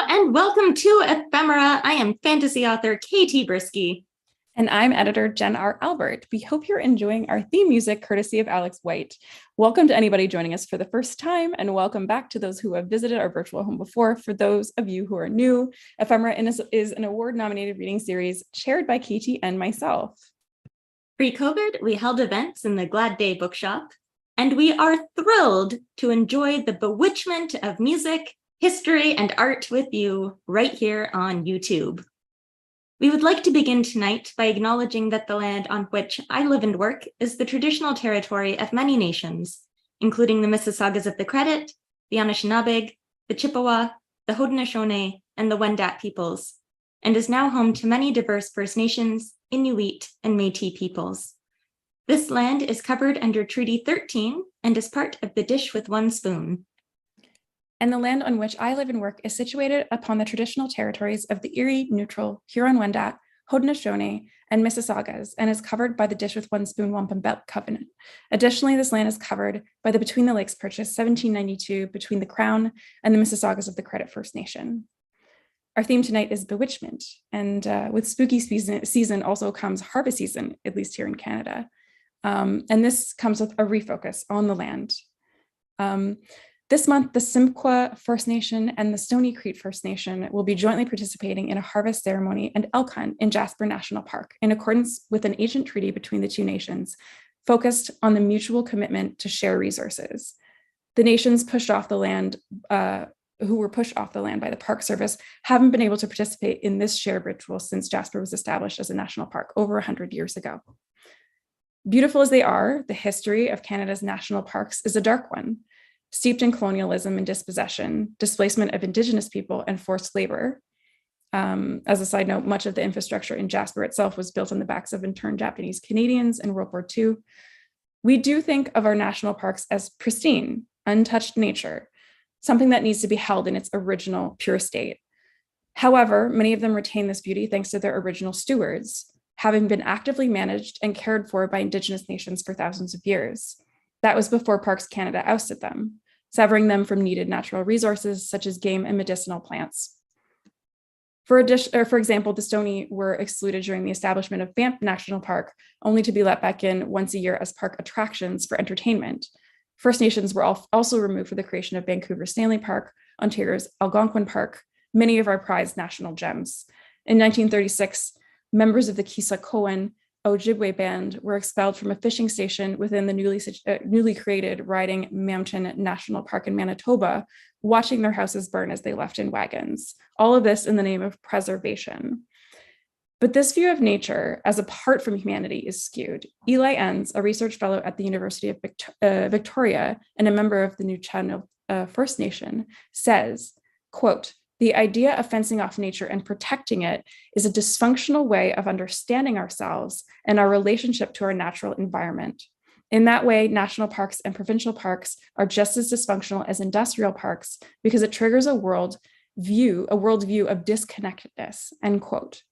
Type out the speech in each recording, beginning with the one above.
And welcome to Ephemera. I am fantasy author KT Brisky. And I'm editor Jen R. Albert. We hope you're enjoying our theme music courtesy of Alex White. Welcome to anybody joining us for the first time, and welcome back to those who have visited our virtual home before. For those of you who are new, Ephemera is an award-nominated reading series chaired by KT and myself. Pre-COVID, we held events in the Glad Day bookshop, and we are thrilled to enjoy the bewitchment of music, history, and art with you right here on YouTube. We would like to begin tonight by acknowledging that the land on which I live and work is the traditional territory of many nations, including the Mississaugas of the Credit, the Anishinabeg, the Chippewa, the Haudenosaunee, and the Wendat peoples, and is now home to many diverse First Nations, Inuit, and Métis peoples. This land is covered under Treaty 13 and is part of the Dish with One Spoon. And the land on which I live and work is situated upon the traditional territories of the Erie, Neutral, Huron-Wendat, Haudenosaunee, and Mississaugas, and is covered by the Dish with One Spoon Wampum Belt Covenant. Additionally, this land is covered by the Between the Lakes Purchase 1792 between the Crown and the Mississaugas of the Credit First Nation. Our theme tonight is Bewitchment, and with spooky season also comes harvest season, at least here in Canada. And this comes with a refocus on the land. This month, the Simquah First Nation and the Stony Creek First Nation will be jointly participating in a harvest ceremony and elk hunt in Jasper National Park in accordance with an ancient treaty between the two nations, focused on the mutual commitment to share resources. The nations who were pushed off the land by the Park Service haven't been able to participate in this shared ritual since Jasper was established as a national park over 100 years ago. Beautiful as they are, the history of Canada's national parks is a dark one, steeped in colonialism and dispossession, displacement of Indigenous people, and forced labor. As a side note, much of the infrastructure in Jasper itself was built on the backs of interned Japanese Canadians in World War II. We do think of our national parks as pristine, untouched nature, something that needs to be held in its original pure state. However, many of them retain this beauty thanks to their original stewards, having been actively managed and cared for by Indigenous nations for thousands of years. That was before Parks Canada ousted them, severing them from needed natural resources such as game and medicinal plants. For example, the Stoney were excluded during the establishment of Banff National Park, only to be let back in once a year as park attractions for entertainment. First Nations were also removed for the creation of Vancouver's Stanley Park, Ontario's Algonquin Park, many of our prized national gems. In 1936, members of the Kissakoan Ojibwe band were expelled from a fishing station within the newly created Riding Mountain National Park in Manitoba, watching their houses burn as they left in wagons. All of this in the name of preservation. But this view of nature as apart from humanity is skewed. Eli Enns, a research fellow at the University of Victoria and a member of the Nuu-Chah First Nation, says, quote, "The idea of fencing off nature and protecting it is a dysfunctional way of understanding ourselves and our relationship to our natural environment. In that way, national parks and provincial parks are just as dysfunctional as industrial parks because it triggers a worldview of disconnectedness," end quote.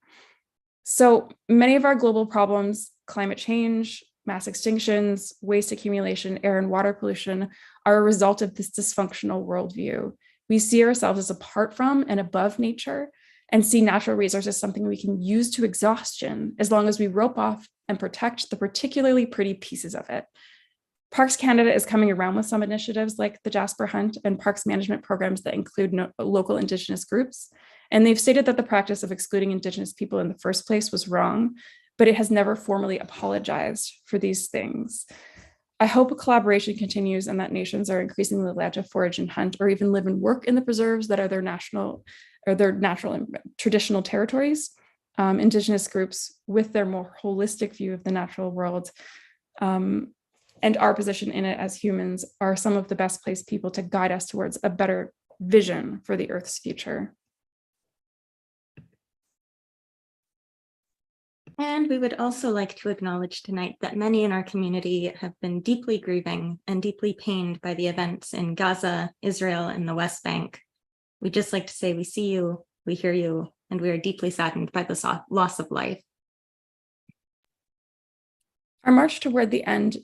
So many of our global problems, climate change, mass extinctions, waste accumulation, air and water pollution, are a result of this dysfunctional worldview. We see ourselves as apart from and above nature and see natural resources as something we can use to exhaustion as long as we rope off and protect the particularly pretty pieces of it. Parks Canada is coming around with some initiatives like the Jasper Hunt and parks management programs that include local Indigenous groups. And they've stated that the practice of excluding Indigenous people in the first place was wrong, but it has never formally apologized for these things. I hope a collaboration continues and that nations are increasingly allowed to forage and hunt or even live and work in the preserves that are their natural and traditional territories. Indigenous groups with their more holistic view of the natural world and our position in it as humans are some of the best placed people to guide us towards a better vision for the Earth's future. And we would also like to acknowledge tonight that many in our community have been deeply grieving and deeply pained by the events in Gaza, Israel, and the West Bank. We'd just like to say we see you, we hear you, and we are deeply saddened by the loss of life. Our march toward the end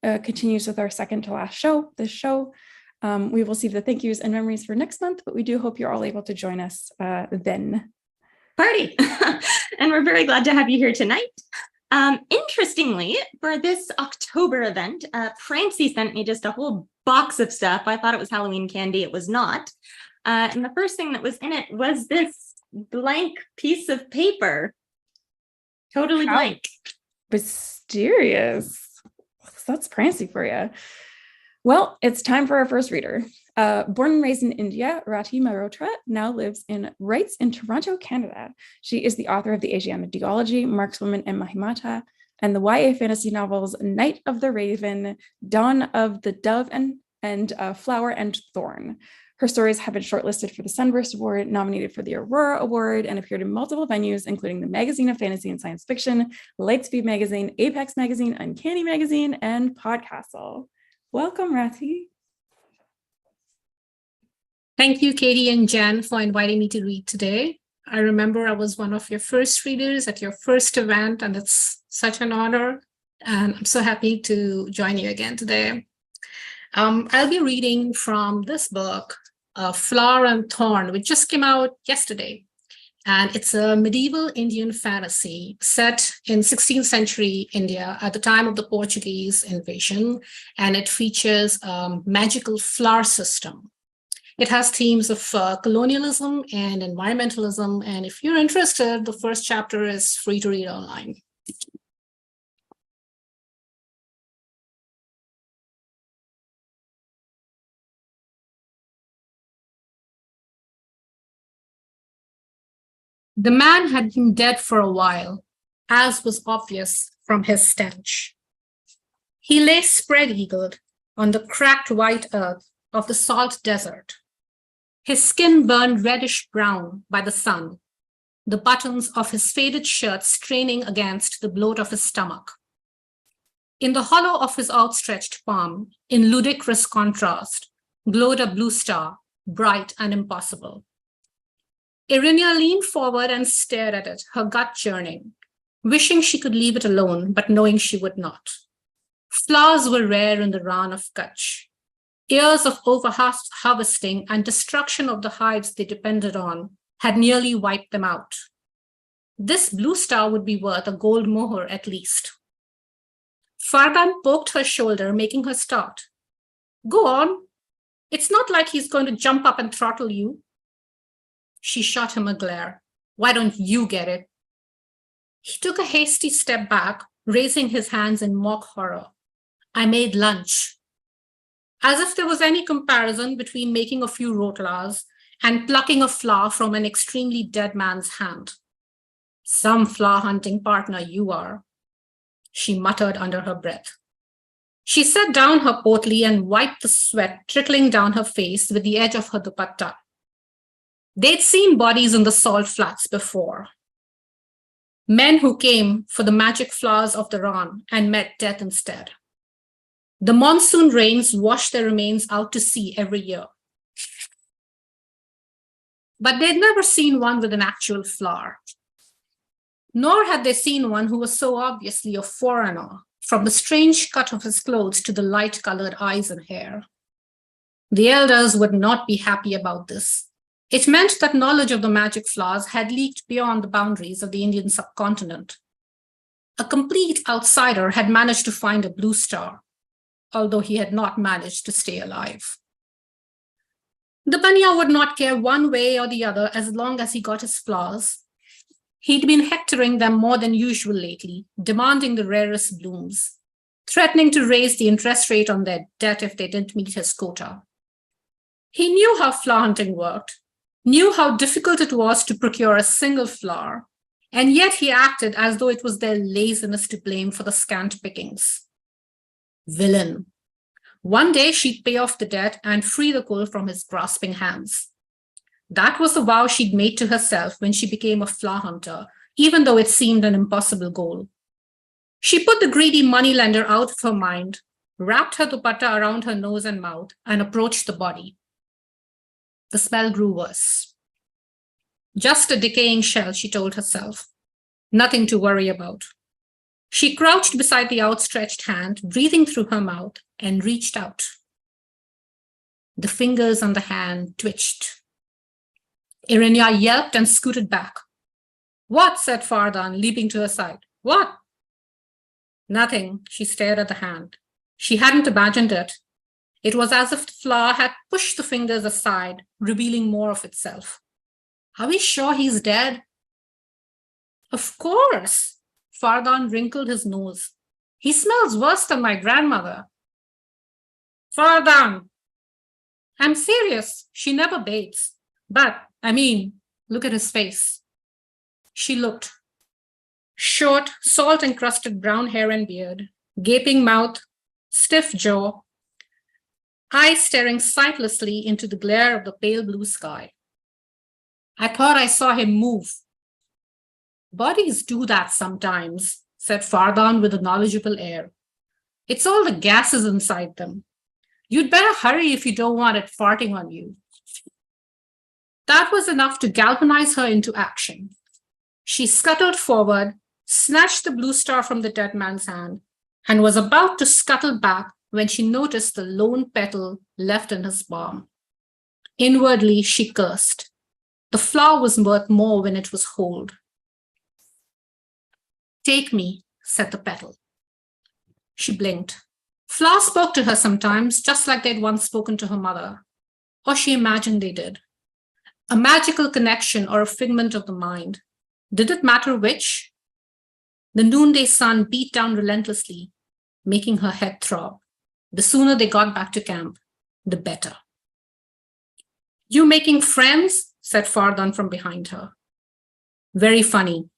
continues with our second to last show. This show, we will save the thank yous and memories for next month, but we do hope you're all able to join us then. Party! And we're very glad to have you here tonight. Interestingly, for this October event, Francie sent me just a whole box of stuff. I thought it was Halloween candy. It was not. And the first thing that was in it was this blank piece of paper. Totally blank. Mysterious. That's Francie for you. Well, it's time for our first reader. Born and raised in India, Rati Mehrotra now writes in Toronto, Canada. She is the author of the Asiana Duology, Markswoman and Mahimata, and the YA fantasy novels Night of the Raven, Dawn of the Dove, and Flower and Thorn. Her stories have been shortlisted for the Sunburst Award, nominated for the Aurora Award, and appeared in multiple venues, including the Magazine of Fantasy and Science Fiction, Lightspeed Magazine, Apex Magazine, Uncanny Magazine, and Podcastle. Welcome, Rati. Thank you, Katie and Jen, for inviting me to read today. I remember I was one of your first readers at your first event, and it's such an honor. And I'm so happy to join you again today. I'll be reading from this book, Flower and Thorn, which just came out yesterday. And it's a medieval Indian fantasy set in 16th century India at the time of the Portuguese invasion. And it features a magical flower system. It has themes of colonialism and environmentalism. And if you're interested, the first chapter is free to read online. The man had been dead for a while, as was obvious from his stench. He lay spread-eagled on the cracked white earth of the salt desert. His skin burned reddish-brown by the sun, the buttons of his faded shirt straining against the bloat of his stomach. In the hollow of his outstretched palm, in ludicrous contrast, glowed a blue star, bright and impossible. Irinia leaned forward and stared at it, her gut churning, wishing she could leave it alone, but knowing she would not. Flowers were rare in the Rann of Kutch. Years of over-harvesting and destruction of the hives they depended on had nearly wiped them out. This blue star would be worth a gold moher at least. Farban poked her shoulder, making her start. Go on. It's not like he's going to jump up and throttle you. She shot him a glare. Why don't you get it? He took a hasty step back, raising his hands in mock horror. I made lunch. As if there was any comparison between making a few rotlars and plucking a flower from an extremely dead man's hand. Some flower hunting partner you are, she muttered under her breath. She set down her potli and wiped the sweat trickling down her face with the edge of her dupatta. They'd seen bodies in the salt flats before. Men who came for the magic flowers of the Rann and met death instead. The monsoon rains washed their remains out to sea every year. But they'd never seen one with an actual flower. Nor had they seen one who was so obviously a foreigner, from the strange cut of his clothes to the light-colored eyes and hair. The elders would not be happy about this. It meant that knowledge of the magic flowers had leaked beyond the boundaries of the Indian subcontinent. A complete outsider had managed to find a blue star, although he had not managed to stay alive. The Banya would not care one way or the other as long as he got his flowers. He'd been hectoring them more than usual lately, demanding the rarest blooms, threatening to raise the interest rate on their debt if they didn't meet his quota. He knew how flower hunting worked, knew how difficult it was to procure a single flower, and yet he acted as though it was their laziness to blame for the scant pickings. Villain. One day she'd pay off the debt and free the coal from his grasping hands. That was the vow she'd made to herself when she became a flower hunter, even though it seemed an impossible goal. She put the greedy moneylender out of her mind, wrapped her dupatta around her nose and mouth, and approached the body. The smell grew worse. Just a decaying shell, she told herself. Nothing to worry about. She crouched beside the outstretched hand, breathing through her mouth, and reached out. The fingers on the hand twitched. Irinya yelped and scooted back. What? Said Fardan, leaping to her side. What? Nothing, she stared at the hand. She hadn't imagined it. It was as if the flower had pushed the fingers aside, revealing more of itself. Are we sure he's dead? Of course. Fardan wrinkled his nose. He smells worse than my grandmother. Fardan! I'm serious. She never bathes. But, look at his face. She looked. Short, salt-encrusted brown hair and beard, gaping mouth, stiff jaw, eyes staring sightlessly into the glare of the pale blue sky. I thought I saw him move. Bodies do that sometimes, said Fardan with a knowledgeable air. It's all the gases inside them. You'd better hurry if you don't want it farting on you. That was enough to galvanize her into action. She scuttled forward, snatched the blue star from the dead man's hand, and was about to scuttle back when she noticed the lone petal left in his palm. Inwardly, she cursed. The flower was worth more when it was whole. Take me, said the petal. She blinked. Flowers spoke to her sometimes, just like they'd once spoken to her mother, or she imagined they did. A magical connection or a figment of the mind. Did it matter which? The noonday sun beat down relentlessly, making her head throb. The sooner they got back to camp, the better. You making friends? Said Fardan from behind her. Very funny.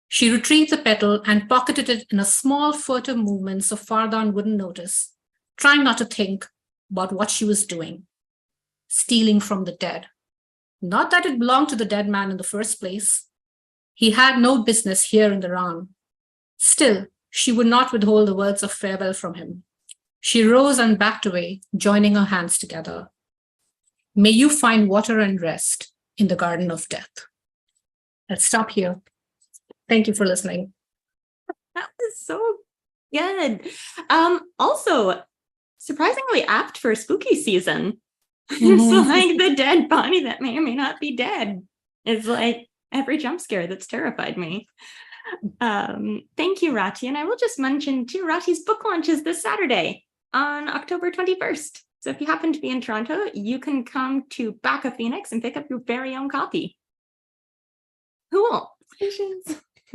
She retrieved the petal and pocketed it in a small, furtive movement so Fardan wouldn't notice, trying not to think about what she was doing. Stealing from the dead. Not that it belonged to the dead man in the first place. He had no business here in the Ran. Still, she would not withhold the words of farewell from him. She rose and backed away, joining her hands together. May you find water and rest in the garden of death. Let's stop here. Thank you for listening. That was so good. Also, surprisingly apt for spooky season. It's like the dead body that may or may not be dead. It's like every jump scare that's terrified me. Thank you, Rati. And I will just mention too, Rati's book launch is this Saturday on October 21st. So if you happen to be in Toronto, you can come to Back of Phoenix and pick up your very own copy. Cool.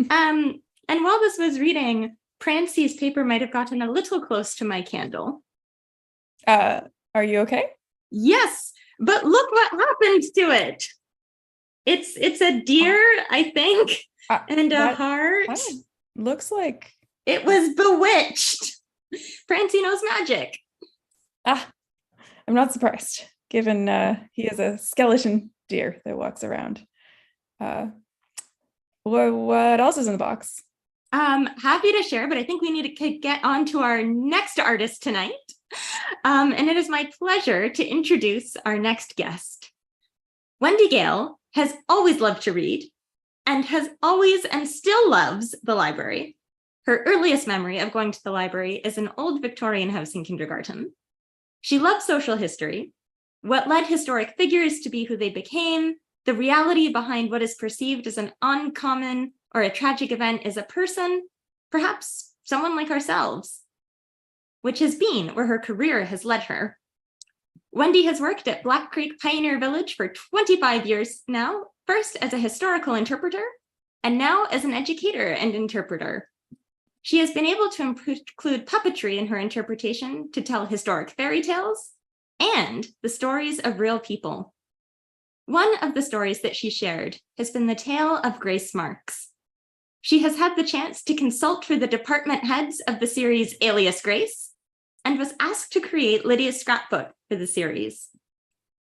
And while this was reading, Prancy's paper might have gotten a little close to my candle. Are you okay? Yes, but look what happened to it. It's a deer, I think, and a heart. Looks like it was bewitched. Prancy knows magic. I'm not surprised, given he is a skeleton deer that walks around. What else is in the box? Happy to share, but I think we need to get on to our next artist tonight. And it is my pleasure to introduce our next guest. Wendy Gale has always loved to read and has always and still loves the library. Her earliest memory of going to the library is an old Victorian house in kindergarten. She loves social history, what led historic figures to be who they became, the reality behind what is perceived as an uncommon or a tragic event is a person, perhaps someone like ourselves. which has been where her career has led her. Wendy has worked at Black Creek Pioneer Village for 25 years now, first as a historical interpreter, and now as an educator and interpreter. She has been able to include puppetry in her interpretation to tell historic fairy tales and the stories of real people. One of the stories that she shared has been the tale of Grace Marks. She has had the chance to consult with the department heads of the series Alias Grace and was asked to create Lydia's scrapbook for the series.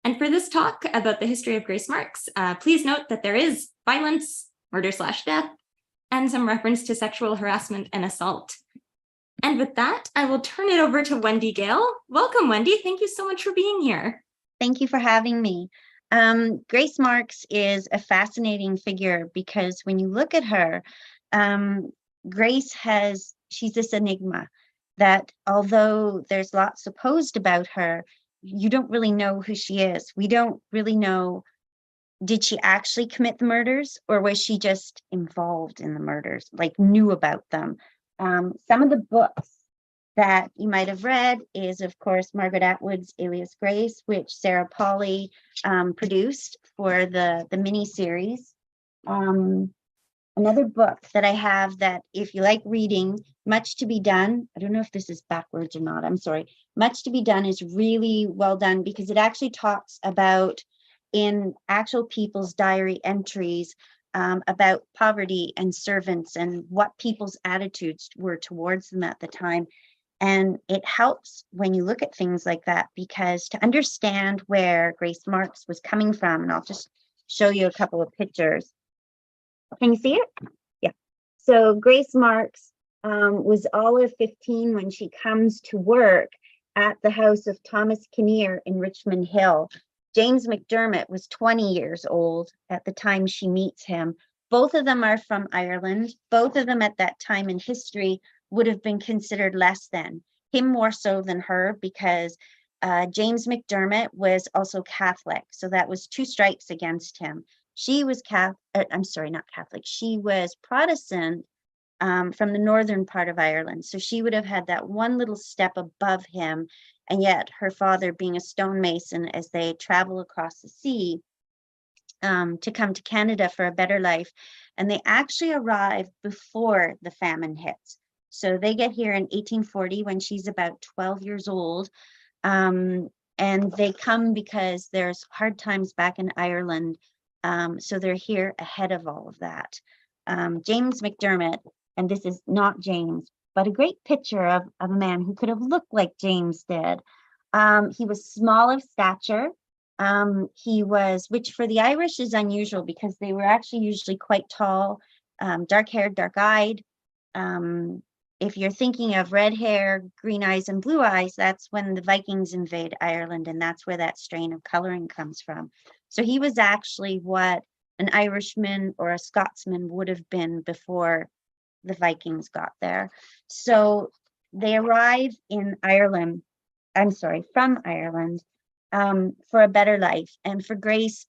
And for this talk about the history of Grace Marks, please note that there is violence, murder/death, and some reference to sexual harassment and assault. And with that, I will turn it over to Wendy Gale. Welcome, Wendy. Thank you so much for being here. Thank you for having me. Grace Marks is a fascinating figure because when you look at her, she's this enigma that although there's lots supposed about her, you don't really know who she is. We don't really know, did she actually commit the murders or was she just involved in the murders, like knew about them? Some of the books that you might have read is, of course, Margaret Atwood's Alias Grace, which Sarah Polley produced for the mini-series. Another book that I have that, if you like reading, Much to be Done, I don't know if this is backwards or not, I'm sorry. Much to be Done is really well done because it actually talks about, in actual people's diary entries, about poverty and servants and what people's attitudes were towards them at the time. And it helps when you look at things like that, because to understand where Grace Marks was coming from, and I'll just show you a couple of pictures. Can you see it? Yeah. So Grace Marks was all of 15 when she comes to work at the house of Thomas Kinnear in Richmond Hill. James McDermott was 20 years old at the time she meets him. Both of them are from Ireland. Both of them at that time in history would have been considered less than, him more so than her, because James McDermott was also Catholic. So that was two strikes against him. She was not Catholic. She was Protestant from the northern part of Ireland. So she would have had that one little step above him. And yet her father being a stonemason, as they travel across the sea to come to Canada for a better life. And they actually arrive before the famine hits. So they get here in 1840 when she's about 12 years old. And they come because there's hard times back in Ireland. So they're here ahead of all of that. James McDermott, and this is not James, but a great picture of a man who could have looked like James did. He was small of stature. Which for the Irish is unusual because they were actually usually quite tall, dark-haired, dark-eyed. If you're thinking of red hair, green eyes, and blue eyes, that's when the Vikings invade Ireland, and that's where that strain of coloring comes from. So he was actually what an Irishman or a Scotsman would have been before the Vikings got there. So they arrive in Ireland, from Ireland, for a better life. And for Grace,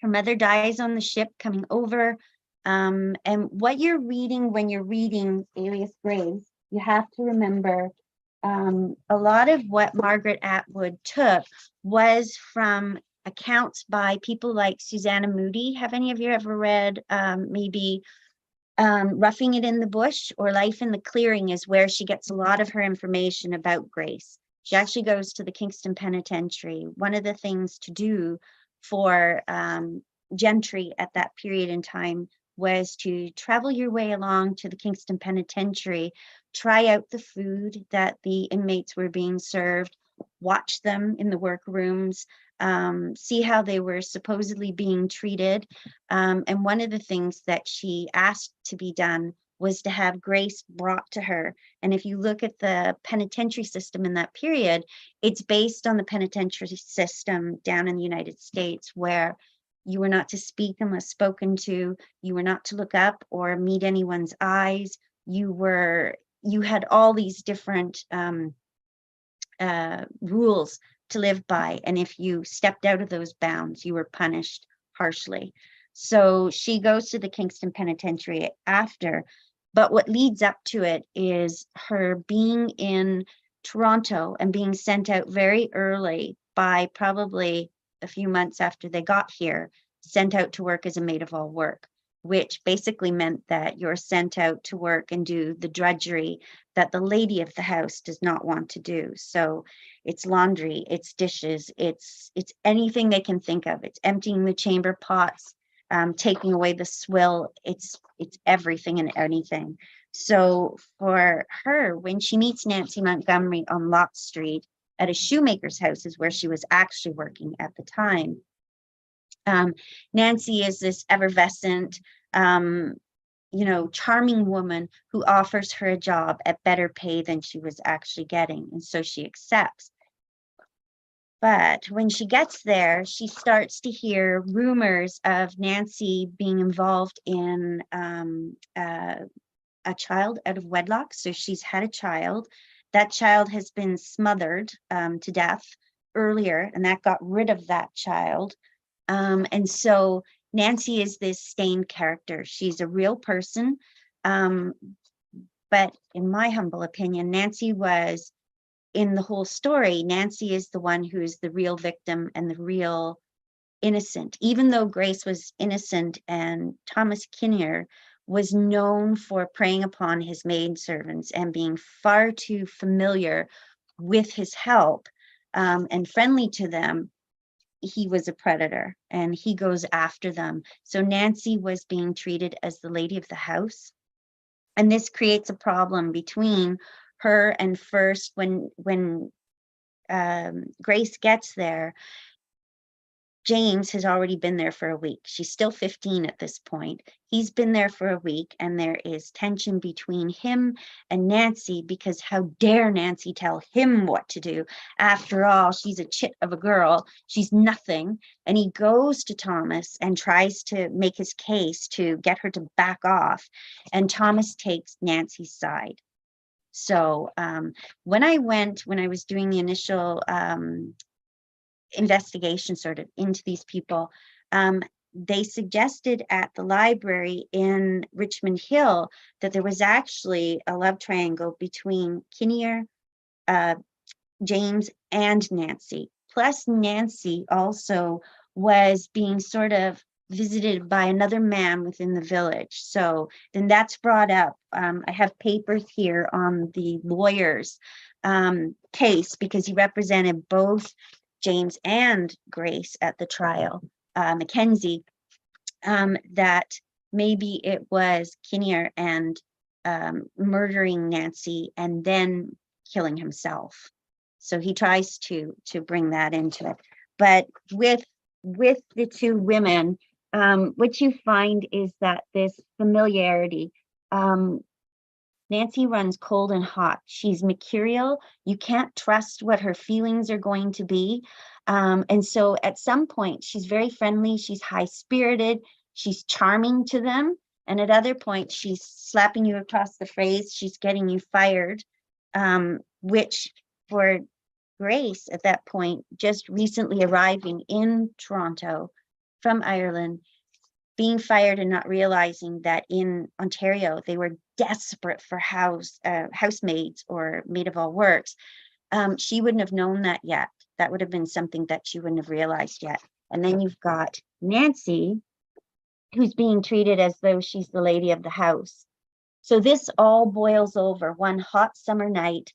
her mother dies on the ship coming over. And what you're reading when you're reading Alias Grace, you have to remember a lot of what Margaret Atwood took was from accounts by people like Susanna Moodie. Have any of you ever read maybe Roughing It in the Bush or Life in the Clearing? Is where she gets a lot of her information about Grace. She actually goes to the Kingston Penitentiary. One of the things to do for gentry at that period in time was to travel your way along to the Kingston Penitentiary, try out the food that the inmates were being served, watch them in the workrooms, see how they were supposedly being treated. And one of the things that she asked to be done was to have Grace brought to her. And if you look at the penitentiary system in that period, it's based on the penitentiary system down in the United States, where you were not to speak unless spoken to, you were not to look up or meet anyone's eyes. You had all these different rules to live by. And if you stepped out of those bounds, you were punished harshly. So she goes to the Kingston Penitentiary after. But what leads up to it is her being in Toronto and being sent out very early, by probably a few months after they got here, sent out to work as a maid of all work, which basically meant that you're sent out to work and do the drudgery that the lady of the house does not want to do. So it's laundry, it's dishes, it's anything they can think of. It's emptying the chamber pots, taking away the swill. It's everything and anything. So for her, when she meets Nancy Montgomery on Lott Street at a shoemaker's house, is where she was actually working at the time. Nancy is this effervescent, charming woman who offers her a job at better pay than she was actually getting. And so she accepts. But when she gets there, she starts to hear rumors of Nancy being involved in a child out of wedlock. So she's had a child. That child has been smothered to death earlier, and that got rid of that child. And so Nancy is this stained character. She's a real person. But in my humble opinion, Nancy was, in the whole story, Nancy is the one who is the real victim and the real innocent. Even though Grace was innocent and Thomas Kinnear was known for preying upon his maidservants and being far too familiar with his help and friendly to them, he was a predator and he goes after them. So Nancy was being treated as the lady of the house. And this creates a problem between her and first when Grace gets there. James has already been there for a week. She's still 15 at this point. He's been there for a week, and there is tension between him and Nancy because how dare Nancy tell him what to do? After all, she's a chit of a girl. She's nothing. And he goes to Thomas and tries to make his case to get her to back off. And Thomas takes Nancy's side. So when I was doing the initial investigation sort of into these people, they suggested at the library in Richmond Hill that there was actually a love triangle between Kinnear, James, and Nancy. Plus Nancy also was being sort of visited by another man within the village. So then that's brought up. I have papers here on the lawyer's case because he represented both James and Grace at the trial, Mackenzie, that maybe it was Kinnear and murdering Nancy and then killing himself. So he tries to bring that into it. But with the two women, what you find is that this familiarity, Nancy runs cold and hot. She's mercurial. You can't trust what her feelings are going to be. And so at some point, she's very friendly. She's high-spirited. She's charming to them. And at other points, she's slapping you across the face. She's getting you fired, which for Grace at that point, just recently arriving in Toronto from Ireland, being fired and not realizing that in Ontario, they were desperate for housemaids or maid of all works. She wouldn't have known that yet. That would have been something that she wouldn't have realized yet. And then you've got Nancy, who's being treated as though she's the lady of the house. So this all boils over one hot summer night.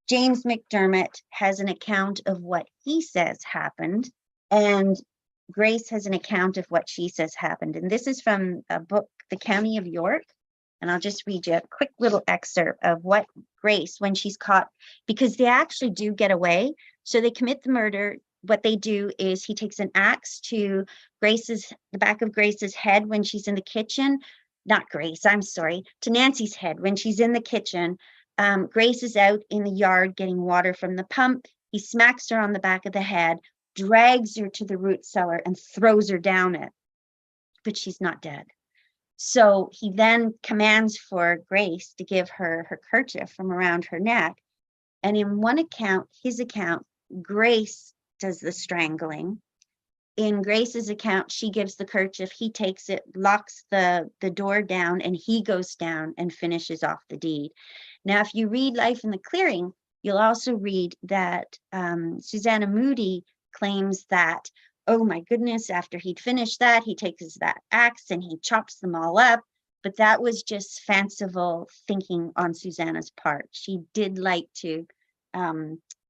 James McDermott has an account of what he says happened, and Grace has an account of what she says happened. And this is from a book, The County of York. And I'll just read you a quick little excerpt of what Grace, when she's caught, because they actually do get away. So they commit the murder. What they do is he takes an axe to the back of Grace's head when she's in the kitchen. Not Grace, I'm sorry, to Nancy's head when she's in the kitchen. Grace is out in the yard getting water from the pump. He smacks her on the back of the head, drags her to the root cellar and throws her down it, but she's not dead. So he then commands for Grace to give her her kerchief from around her neck. And in one account, his account, Grace does the strangling. In Grace's account, she gives the kerchief, he takes it, locks the door down, and he goes down and finishes off the deed. Now, if you read Life in the Clearing, you'll also read that Susanna Moody claims that, oh my goodness, after he'd finished that, he takes that axe and he chops them all up. But that was just fanciful thinking on Susanna's part. She did like to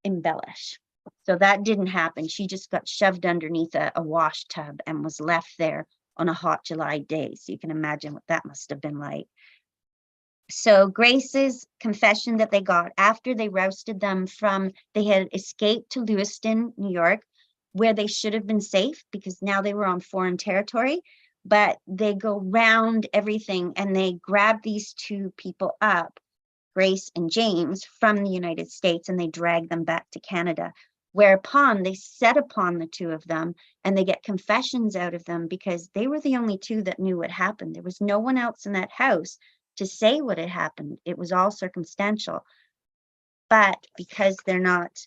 embellish. So that didn't happen. She just got shoved underneath a wash tub and was left there on a hot July day. So you can imagine what that must have been like. So Grace's confession that they got after they rousted them from, they had escaped to Lewiston, New York, where they should have been safe because now they were on foreign territory, but they go round everything and they grab these two people up, Grace and James, from the United States, and they drag them back to Canada, whereupon they set upon the two of them and they get confessions out of them because they were the only two that knew what happened. There was no one else in that house to say what had happened. It was all circumstantial. But because they're not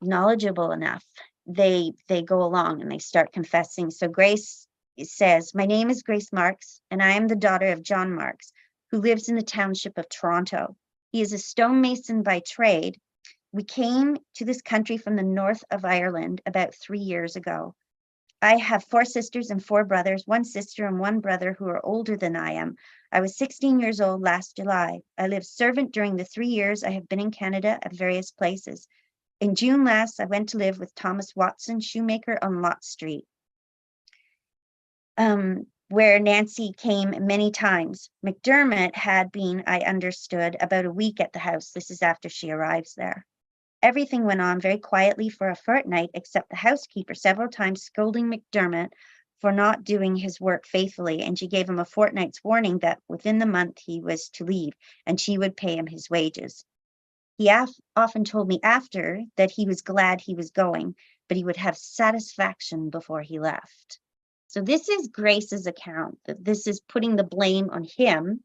knowledgeable enough, they go along and they start confessing. So Grace says, "My name is Grace Marks, and I am the daughter of John Marks, who lives in the township of Toronto. He is a stonemason by trade. We came to this country from the north of Ireland about 3 years ago. I have 4 sisters and 4 brothers, 1 sister and 1 brother who are older than I am. I was 16 years old last July. I lived servant during the 3 years I have been in Canada at various places. In June last, I went to live with Thomas Watson, shoemaker on Lot Street, where Nancy came many times. McDermott had been, I understood, about a week at the house. This is after she arrives there. Everything went on very quietly for a fortnight, except the housekeeper several times scolding McDermott for not doing his work faithfully, and she gave him a fortnight's warning that within the month he was to leave, and she would pay him his wages. He often told me after that he was glad he was going, but he would have satisfaction before he left." So this is Grace's account, that this is putting the blame on him,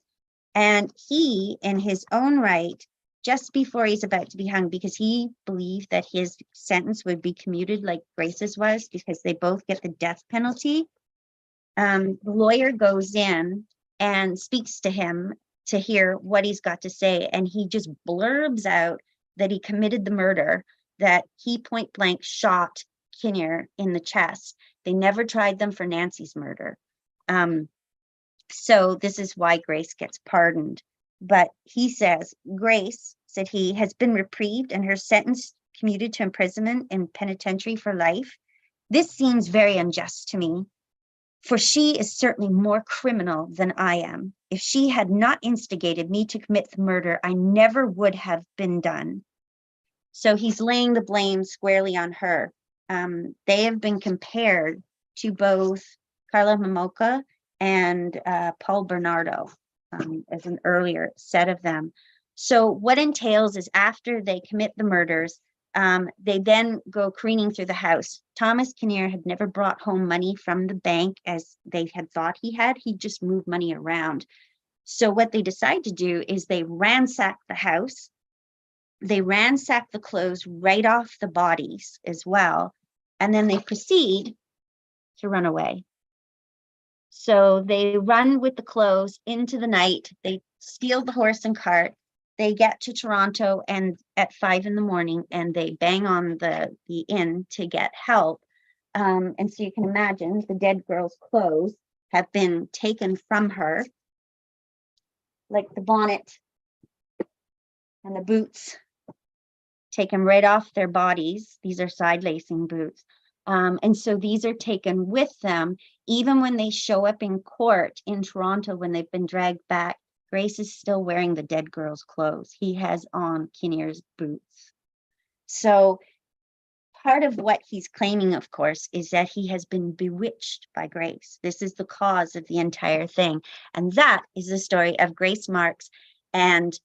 and he, in his own right, just before he's about to be hung, because he believed that his sentence would be commuted like Grace's was, because they both get the death penalty. The lawyer goes in and speaks to him to hear what he's got to say, and he just blurbs out that he committed the murder, that he point blank shot Kinnear in the chest. They never tried them for Nancy's murder. So this is why Grace gets pardoned. But he says, "Grace," said he, "has been reprieved and her sentence commuted to imprisonment in penitentiary for life. This seems very unjust to me, for she is certainly more criminal than I am. If she had not instigated me to commit the murder, I never would have been done." So he's laying the blame squarely on her. They have been compared to both Carla Momoka and Paul Bernardo as an earlier set of them. So what entails is after they commit the murders, they then go careening through the house. Thomas Kinnear had never brought home money from the bank as they had thought he had. He just moved money around. So what they decide to do is they ransack the house. They ransack the clothes right off the bodies as well. And then they proceed to run away. So they run with the clothes into the night. They steal the horse and cart. They get to Toronto and at 5 a.m, and they bang on the inn to get help. And so you can imagine the dead girl's clothes have been taken from her, like the bonnet and the boots, taken right off their bodies. These are side lacing boots. And so these are taken with them, even when they show up in court in Toronto, when they've been dragged back. Grace is still wearing the dead girl's clothes. He has on Kinnear's boots. So part of what he's claiming, of course, is that he has been bewitched by Grace. This is the cause of the entire thing. And that is the story of Grace Marks and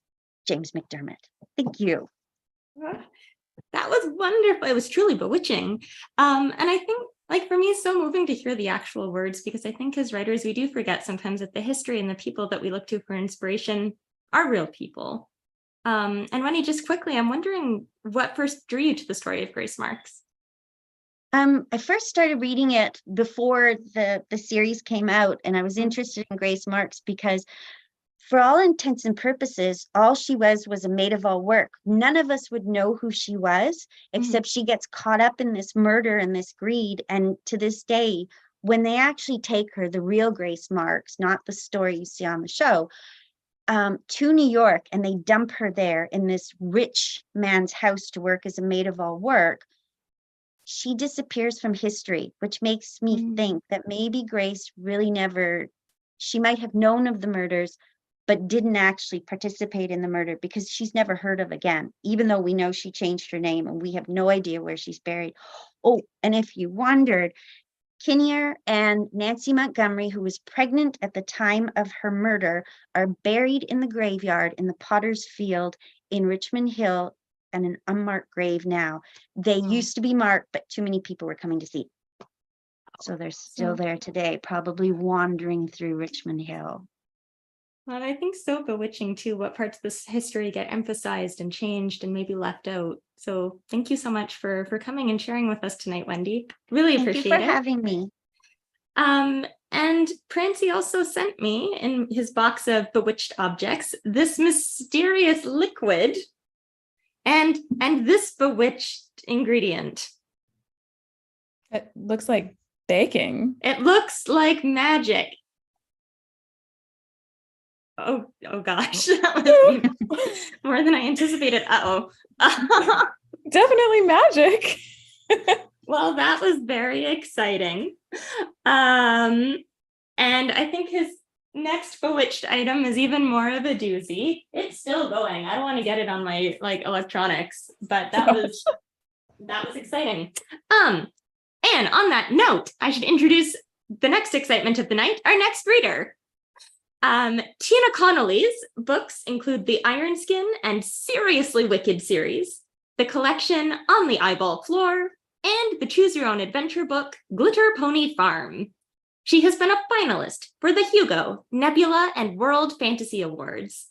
James McDermott. Thank you. That was wonderful. It was truly bewitching. And I think, like, for me, it's so moving to hear the actual words, because I think as writers, we do forget sometimes that the history and the people that we look to for inspiration are real people. And Wendy, just quickly, I'm wondering what first drew you to the story of Grace Marks? I first started reading it before the series came out, and I was interested in Grace Marks because for all intents and purposes, all she was a maid of all work. None of us would know who she was, except she gets caught up in this murder and this greed. And to this day, when they actually take her, the real Grace Marks, not the story you see on the show, to New York, and they dump her there in this rich man's house to work as a maid of all work, she disappears from history, which makes me think that maybe Grace really never, she might have known of the murders, but didn't actually participate in the murder because she's never heard of again, even though we know she changed her name and we have no idea where she's buried. Oh, and if you wondered, Kinnear and Nancy Montgomery, who was pregnant at the time of her murder, are buried in the graveyard in the Potter's Field in Richmond Hill, and an unmarked grave now. They used to be marked, but too many people were coming to see. So they're still there today, probably wandering through Richmond Hill. Well, I think so bewitching too, what parts of this history get emphasized and changed and maybe left out. So thank you so much for coming and sharing with us tonight, Wendy. Really appreciate it. Thank you for having me. And Prancy also sent me in his box of bewitched objects this mysterious liquid and this bewitched ingredient. It looks like baking. It looks like magic. Oh gosh, that was more than I anticipated. Definitely magic. Well, that was very exciting. And I think his next bewitched item is even more of a doozy. It's still going. I don't want to get it on my electronics, but that was exciting. And on that note, I should introduce the next excitement of the night, our next reader. Tina Connolly's books include the Iron Skin and Seriously Wicked series, the collection On the Eyeball Floor, and the Choose Your Own Adventure book, Glitter Pony Farm. She has been a finalist for the Hugo, Nebula, and World Fantasy Awards.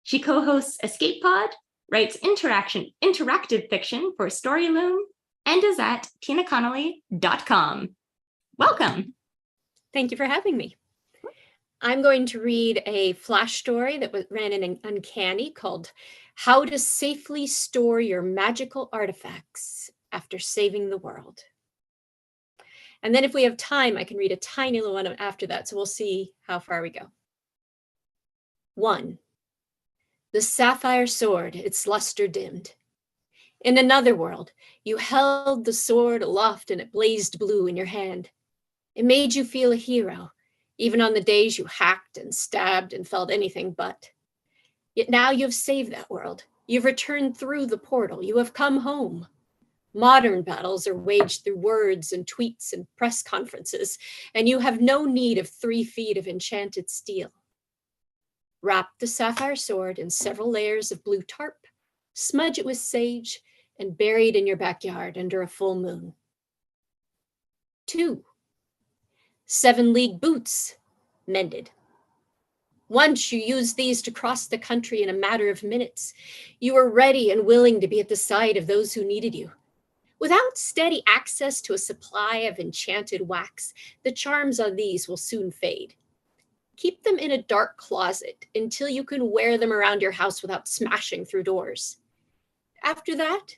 She co-hosts Escape Pod, writes interactive fiction for Storyloom, and is at tinaconnolly.com. Welcome. Thank you for having me. I'm going to read a flash story that ran in Uncanny called How to Safely Store Your Magical Artifacts After Saving the World. And then if we have time, I can read a tiny little one after that, so we'll see how far we go. 1. The sapphire sword, its luster dimmed. In another world, you held the sword aloft and it blazed blue in your hand. It made you feel a hero, even on the days you hacked and stabbed and felt anything but. Yet now you've saved that world. You've returned through the portal. You have come home. Modern battles are waged through words and tweets and press conferences, and you have no need of 3 feet of enchanted steel. Wrap the sapphire sword in several layers of blue tarp, smudge it with sage, and bury it in your backyard under a full moon. 2. 7-league boots, mended. Once you used these to cross the country in a matter of minutes, you were ready and willing to be at the side of those who needed you. Without steady access to a supply of enchanted wax, the charms on these will soon fade. Keep them in a dark closet until you can wear them around your house without smashing through doors. After that,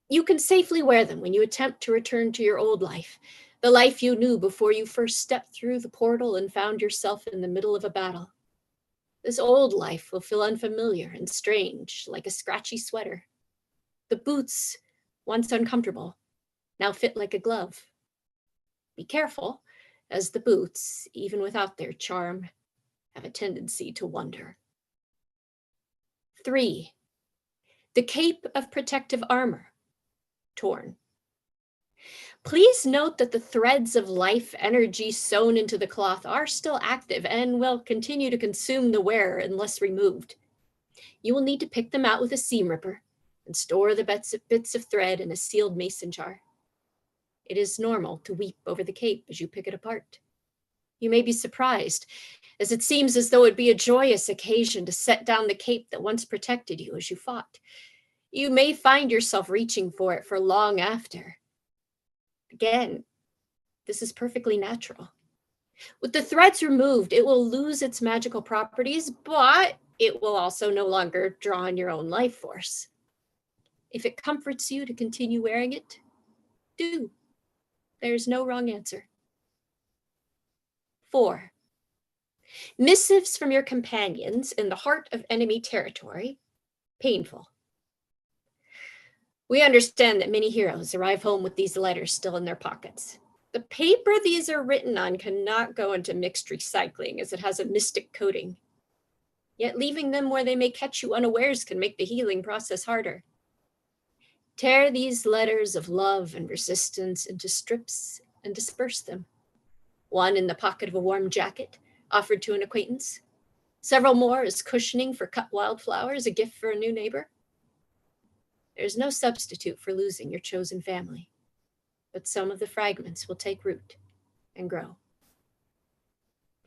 you can safely wear them when you attempt to return to your old life, the life you knew before you first stepped through the portal and found yourself in the middle of a battle. This old life will feel unfamiliar and strange, like a scratchy sweater. The boots, once uncomfortable, now fit like a glove. Be careful, as the boots, even without their charm, have a tendency to wander. 3. The cape of protective armor, torn. Please note that the threads of life energy sewn into the cloth are still active and will continue to consume the wearer unless removed. You will need to pick them out with a seam ripper and store the bits of thread in a sealed mason jar. It is normal to weep over the cape as you pick it apart. You may be surprised, as it seems as though it'd be a joyous occasion to set down the cape that once protected you as you fought. You may find yourself reaching for it for long after. Again, this is perfectly natural. With the threads removed, it will lose its magical properties, but it will also no longer draw on your own life force. If it comforts you to continue wearing it, do. There's no wrong answer. 4. Missives from your companions in the heart of enemy territory, painful. We understand that many heroes arrive home with these letters still in their pockets. The paper these are written on cannot go into mixed recycling as it has a mystic coating. Yet leaving them where they may catch you unawares can make the healing process harder. Tear these letters of love and resistance into strips and disperse them. One in the pocket of a warm jacket, offered to an acquaintance. Several more as cushioning for cut wildflowers, a gift for a new neighbor. There's no substitute for losing your chosen family, but some of the fragments will take root and grow.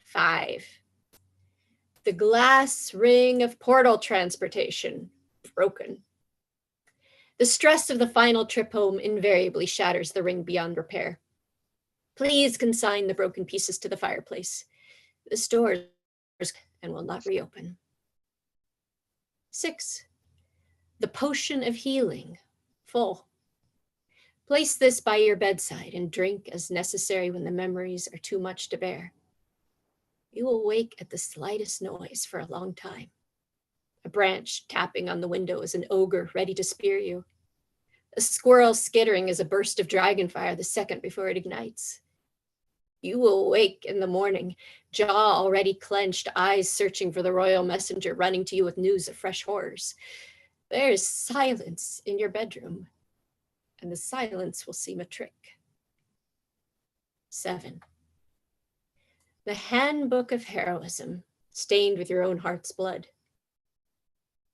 5. The glass ring of portal transportation, broken. The stress of the final trip home invariably shatters the ring beyond repair. Please consign the broken pieces to the fireplace. The stores and will not reopen. 6. The potion of healing, full. Place this by your bedside and drink as necessary when the memories are too much to bear. You will wake at the slightest noise for a long time. A branch tapping on the window is an ogre ready to spear you. A squirrel skittering is a burst of dragonfire the second before it ignites. You will wake in the morning, jaw already clenched, eyes searching for the royal messenger running to you with news of fresh horrors. There is silence in your bedroom, and the silence will seem a trick. 7. The handbook of heroism, stained with your own heart's blood.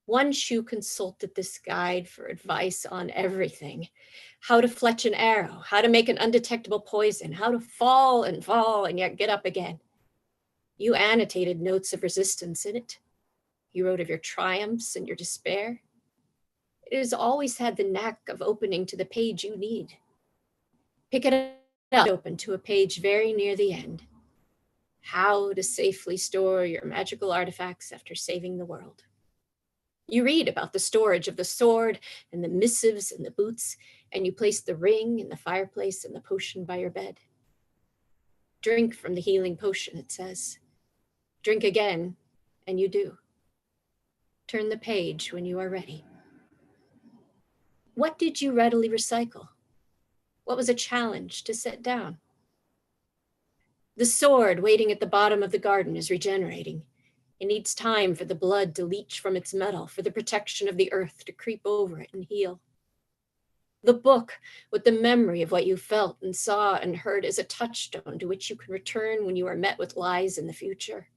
Once you consulted this guide for advice on everything, how to fletch an arrow, how to make an undetectable poison, how to fall and yet get up again. You annotated notes of resistance in it. You wrote of your triumphs and your despair. It has always had the knack of opening to the page you need. Pick it up, open to a page very near the end. How to safely store your magical artifacts after saving the world. You read about the storage of the sword and the missives and the boots, and you place the ring in the fireplace and the potion by your bed. Drink from the healing potion, it says. Drink again, and you do. Turn the page when you are ready. What did you readily recycle? What was a challenge to set down? The sword waiting at the bottom of the garden is regenerating. It needs time for the blood to leach from its metal, for the protection of the earth to creep over it and heal. The book, with the memory of what you felt and saw and heard, is a touchstone to which you can return when you are met with lies in the future.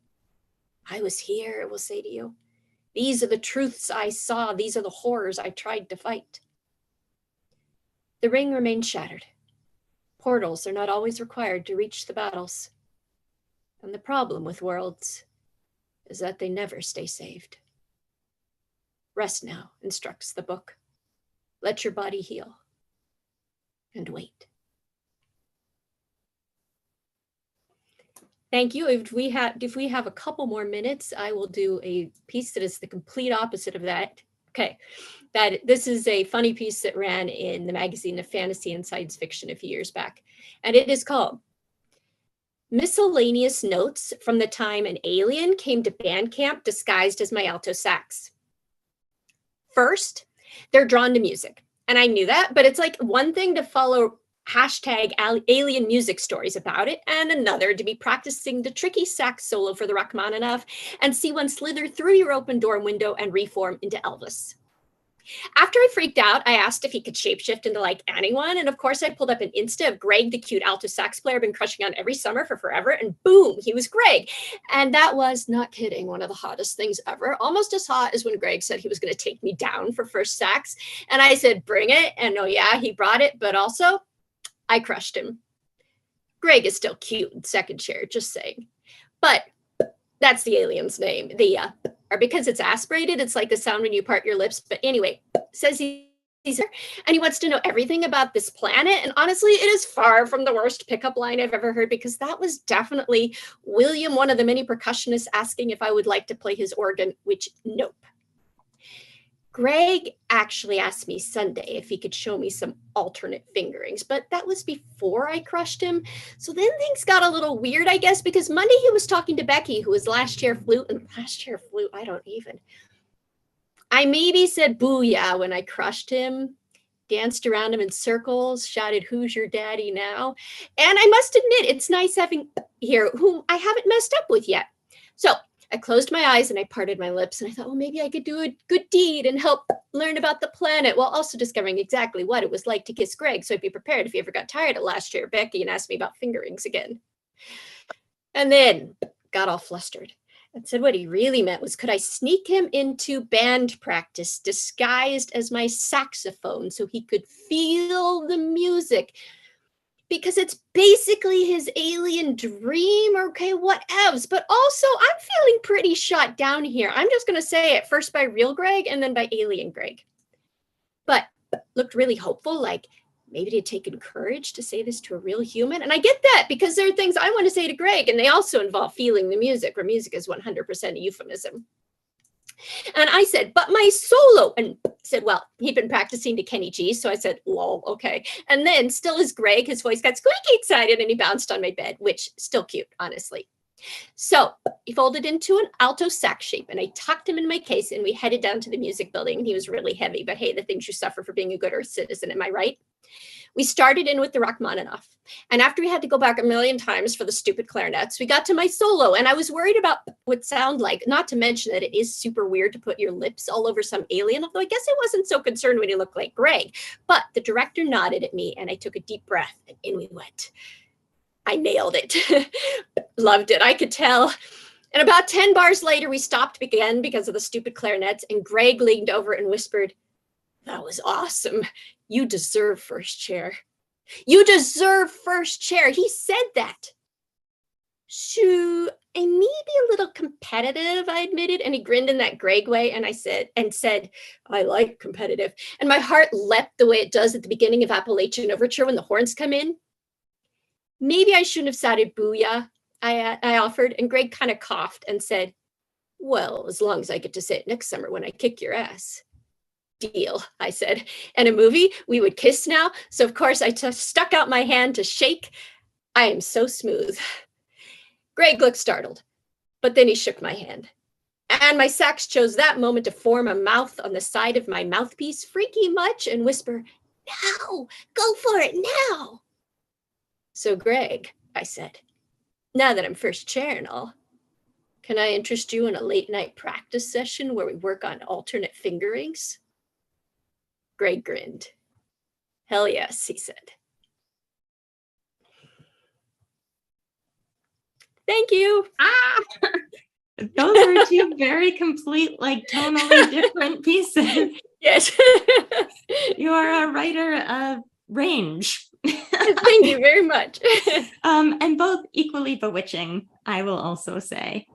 I was here, it will say to you. These are the truths I saw. These are the horrors I tried to fight. The ring remains shattered. Portals are not always required to reach the battles. And the problem with worlds is that they never stay saved. Rest now, instructs the book. Let your body heal and wait. Thank you. If we have a couple more minutes, I will do a piece that is the complete opposite of that. Okay, this is a funny piece that ran in the magazine of Fantasy and Science Fiction a few years back, and it is called Miscellaneous Notes from the Time an Alien Came to Band Camp Disguised as My Alto Sax. First, they're drawn to music, and I knew that, but it's like one thing to follow hashtag alien music stories about it, and another to be practicing the tricky sax solo for the Rachmaninoff and see one slither through your open door window and reform into Elvis. After I freaked out, I asked if he could shapeshift into like anyone, and of course I pulled up an Insta of Greg, the cute alto sax player I've been crushing on every summer for forever, and boom, he was Greg. And that was, not kidding, one of the hottest things ever, almost as hot as when Greg said he was going to take me down for first sax, and I said, bring it, and oh yeah, he brought it, but also I crushed him. Greg is still cute in second chair, just saying. But that's the alien's name. Or because it's aspirated, it's like the sound when you part your lips. But anyway, says he and he wants to know everything about this planet. And honestly, it is far from the worst pickup line I've ever heard, because that was definitely William, one of the many percussionists, asking if I would like to play his organ, which nope. Greg actually asked me Sunday if he could show me some alternate fingerings, but that was before I crushed him. So then things got a little weird, I guess, because Monday he was talking to Becky, who was last chair flute, and last chair flute, I maybe said booyah when I crushed him, danced around him in circles, shouted, "Who's your daddy now?" And I must admit, it's nice having here whom I haven't messed up with yet. So I closed my eyes and I parted my lips, and I thought, well, maybe I could do a good deed and help learn about the planet, while also discovering exactly what it was like to kiss Greg, so I'd be prepared if he ever got tired of last year Becky and asked me about fingerings again. And then got all flustered and said what he really meant was, could I sneak him into band practice disguised as my saxophone so he could feel the music? Because it's basically his alien dream, okay, whatevs. But also, I'm feeling pretty shot down here. I'm just going to say it first by real Greg and then by alien Greg. But looked really hopeful, like maybe it'd taken courage to say this to a real human. And I get that, because there are things I want to say to Greg, and they also involve feeling the music, where music is 100% a euphemism. And I said, but my solo, and said, well, he'd been practicing to Kenny G. So I said, lol, okay. And then still as Greg, his voice got squeaky excited and he bounced on my bed, which still cute, honestly. So he folded into an alto sax shape, and I tucked him in my case, and we headed down to the music building. He was really heavy, but hey, the things you suffer for being a good Earth citizen, am I right? We started in with the Rachmaninoff, and after we had to go back a million times for the stupid clarinets, we got to my solo, and I was worried about what it sounded like, not to mention that it is super weird to put your lips all over some alien, although I guess I wasn't so concerned when he looked like Greg. But the director nodded at me, and I took a deep breath, and in we went. I nailed it. Loved it, I could tell. And about 10 bars later, we stopped again because of the stupid clarinets, and Greg leaned over and whispered, "That was awesome. You deserve first chair. You deserve first chair." He said that. "Shoo, I may be a little competitive," I admitted, and he grinned in that Greg way, and I said, "I like competitive." And my heart leapt the way it does at the beginning of Appalachian Overture when the horns come in. "Maybe I shouldn't have shouted booyah," I offered, and Greg kind of coughed and said, "Well, as long as I get to say it next summer when I kick your ass." "Deal," I said. "And a movie, we would kiss now." So of course I stuck out my hand to shake. I am so smooth. Greg looked startled, but then he shook my hand. And my sax chose that moment to form a mouth on the side of my mouthpiece, freaky much, and whisper, "Now, go for it now." "So Greg," I said, "now that I'm first chair and all, can I interest you in a late night practice session where we work on alternate fingerings?" Greg grinned. "Hell yes," he said. Thank you. Those are two very complete, like tonally different pieces. Yes. You are a writer of range. Thank you very much. And both equally bewitching, I will also say.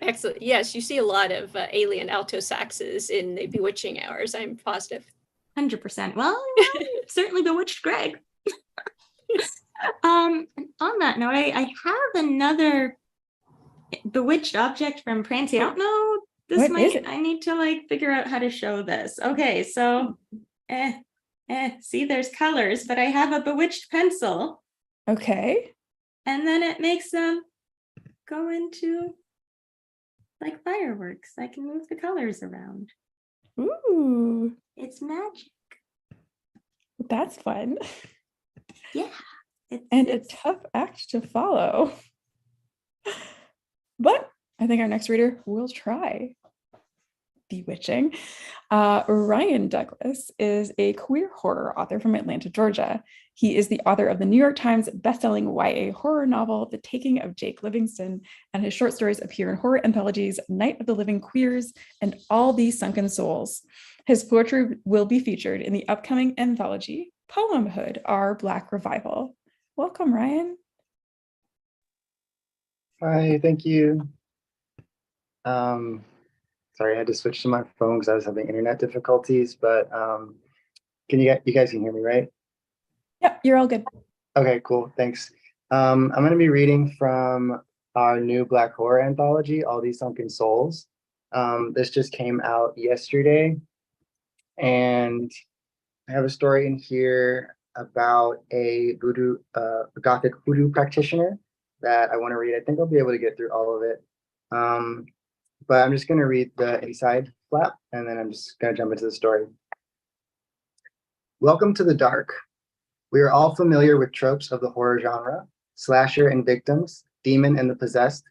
Excellent. Yes, you see a lot of alien alto saxes in the bewitching hours, I'm positive. 100%. Well, certainly bewitched Greg. On that note, I have another bewitched object from Prancy. I don't know. I need to like figure out how to show this. Okay, so see, there's colors, but I have a bewitched pencil. Okay. And then it makes them go into like fireworks. I can move the colors around. Ooh, It's magic. that's fun. Yeah. And a tough act to follow. But I think our next reader will try. Bewitching. Ryan Douglas is a queer horror author from Atlanta, Georgia. He is the author of the New York Times bestselling YA horror novel, The Taking of Jake Livingston, and his short stories appear in horror anthologies Night of the Living Queers and All These Sunken Souls. His poetry will be featured in the upcoming anthology, Poemhood, Our Black Revival. Welcome, Ryan. Hi, thank you. Sorry, I had to switch to my phone because I was having internet difficulties, but You guys can hear me, right? Yep, you're all good. Okay, cool. Thanks. I'm going to be reading from our new Black horror anthology, All These Sunken Souls. This just came out yesterday, and I have a story in here about a Gothic voodoo practitioner that I want to read. I think I'll be able to get through all of it. But I'm just going to read the inside flap, and then I'm just going to jump into the story. Welcome to the dark. We are all familiar with tropes of the horror genre: slasher and victims, demon and the possessed,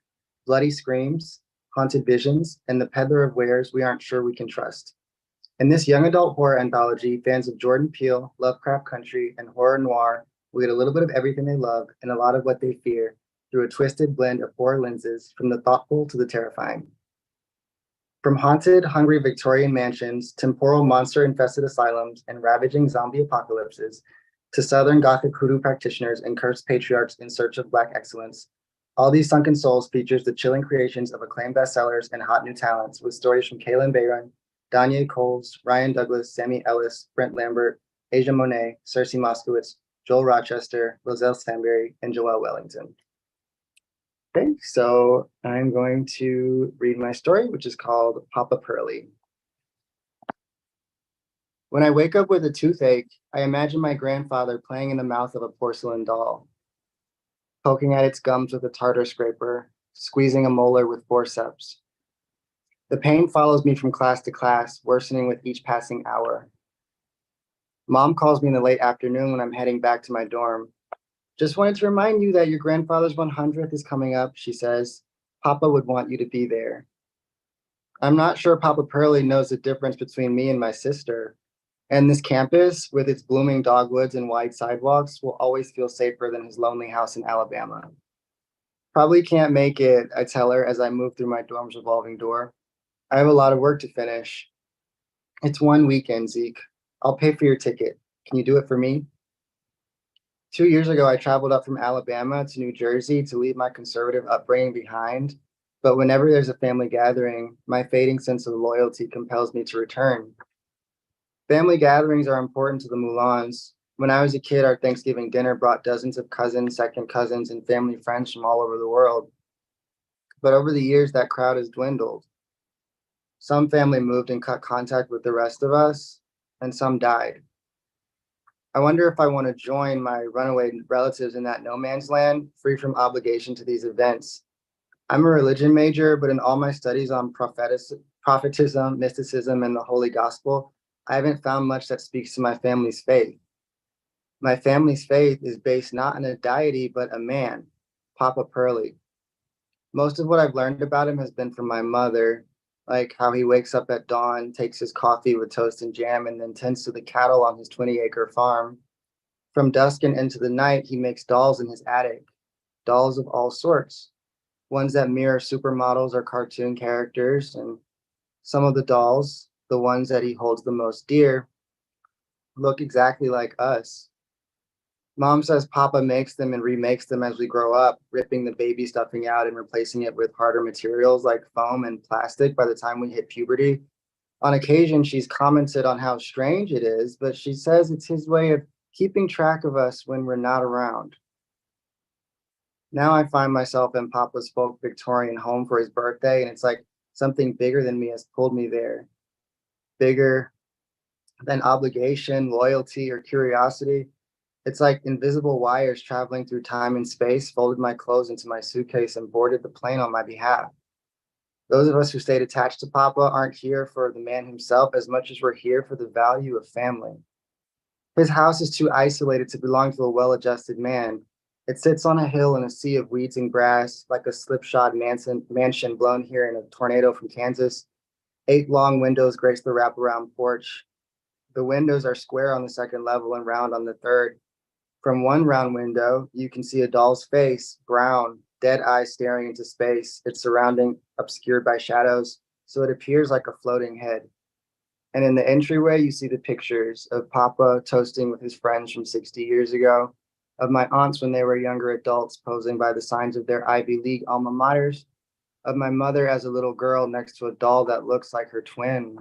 bloody screams, haunted visions, and the peddler of wares we aren't sure we can trust. In this young adult horror anthology, fans of Jordan Peele, Lovecraft Country, and horror noir will get a little bit of everything they love and a lot of what they fear through a twisted blend of horror lenses, from the thoughtful to the terrifying. From haunted, hungry Victorian mansions, temporal monster-infested asylums, and ravaging zombie apocalypses, to Southern Gothic hoodoo practitioners and cursed patriarchs in search of Black excellence, All These Sunken Souls features the chilling creations of acclaimed bestsellers and hot new talents, with stories from Kaylin Bayron, Danya Coles, Ryan Douglas, Sammy Ellis, Brent Lambert, Asia Monet, Cersei Moskowitz, Joel Rochester, Lozelle Stanberry, and Joelle Wellington. Okay, so I'm going to read my story, which is called Papa Pearly. When I wake up with a toothache, I imagine my grandfather playing in the mouth of a porcelain doll, poking at its gums with a tartar scraper, squeezing a molar with forceps. The pain follows me from class to class, worsening with each passing hour. Mom calls me in the late afternoon when I'm heading back to my dorm. Just wanted to remind you that your grandfather's 100th is coming up, she says. Papa would want you to be there. I'm not sure Papa Pearly knows the difference between me and my sister. And this campus, with its blooming dogwoods and wide sidewalks, will always feel safer than his lonely house in Alabama. Probably can't make it, I tell her as I move through my dorm's revolving door. I have a lot of work to finish. It's one weekend, Zeke. I'll pay for your ticket. Can you do it for me? 2 years ago, I traveled up from Alabama to New Jersey to leave my conservative upbringing behind. But whenever there's a family gathering, my fading sense of loyalty compels me to return. Family gatherings are important to the Moulins. When I was a kid, our Thanksgiving dinner brought dozens of cousins, second cousins, and family friends from all over the world. But over the years, that crowd has dwindled. Some family moved and cut contact with the rest of us, and some died. I wonder if I want to join my runaway relatives in that no man's land, free from obligation to these events. I'm a religion major, but in all my studies on prophetism, mysticism, and the Holy Gospel, I haven't found much that speaks to my family's faith. My family's faith is based not on a deity, but a man, Papa Pearly. Most of what I've learned about him has been from my mother, like how he wakes up at dawn, takes his coffee with toast and jam, and then tends to the cattle on his 20-acre farm. From dusk and into the night, he makes dolls in his attic, dolls of all sorts, ones that mirror supermodels or cartoon characters, and some of the dolls, the ones that he holds the most dear, look exactly like us. Mom says Papa makes them and remakes them as we grow up, ripping the baby stuffing out and replacing it with harder materials like foam and plastic by the time we hit puberty. On occasion, she's commented on how strange it is, but she says it's his way of keeping track of us when we're not around. Now I find myself in Papa's folk Victorian home for his birthday, and it's like something bigger than me has pulled me there. Bigger than obligation, loyalty, or curiosity. It's like invisible wires traveling through time and space folded my clothes into my suitcase and boarded the plane on my behalf. Those of us who stayed attached to Papa aren't here for the man himself as much as we're here for the value of family. His house is too isolated to belong to a well-adjusted man. It sits on a hill in a sea of weeds and grass, like a slipshod mansion blown here in a tornado from Kansas. 8 long windows grace the wraparound porch. The windows are square on the second level and round on the third. From one round window, you can see a doll's face, brown, dead eyes staring into space, its surrounding obscured by shadows, so it appears like a floating head. And in the entryway, you see the pictures of Papa toasting with his friends from 60 years ago, of my aunts when they were younger adults posing by the signs of their Ivy League alma maters, of my mother as a little girl next to a doll that looks like her twin.